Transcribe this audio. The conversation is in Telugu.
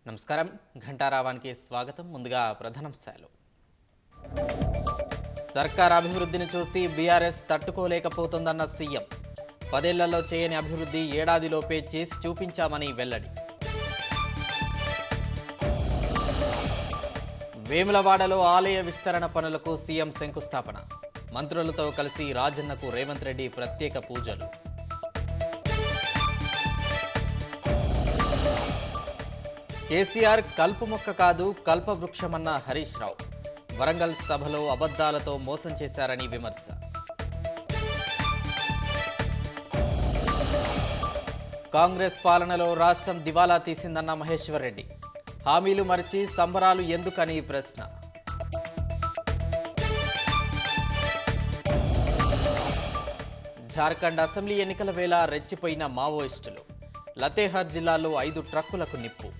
నమస్కారం ఘంటారావానికి స్వాగతం. ముందుగా ప్రధానాంశాలు. సర్కార్ అభివృద్ధిని చూసి బీఆర్ఎస్ తట్టుకోలేకపోతుందన్న సీఎం. 10 ఏళ్లలో చేయని అభివృద్ధి ఏడాదిలోపే చేసి చూపించామని వెల్లడి. వేములవాడలో ఆలయ విస్తరణ పనులకు సీఎం శంకుస్థాపన. మంత్రులతో కలిసి రాజన్నకు రేవంత్ రెడ్డి ప్రత్యేక పూజలు. కేసీఆర్ కల్పు మొక్క కాదు కల్పవృక్షమన్న హరీష్ రావు. వరంగల్ సభలో అబద్ధాలతో మోసం చేశారని విమర్శ. కాంగ్రెస్ పాలనలో రాష్ట్రం దివాలా తీసిందన్న మహేశ్వర్ రెడ్డి. హామీలు మరిచి సంబరాలు ఎందుకని ప్రశ్న. జార్ఖండ్ అసెంబ్లీ ఎన్నికల వేళ రెచ్చిపోయిన మావోయిస్టులు. లతేహార్ జిల్లాలో 5 ట్రక్కులకు నిప్పు.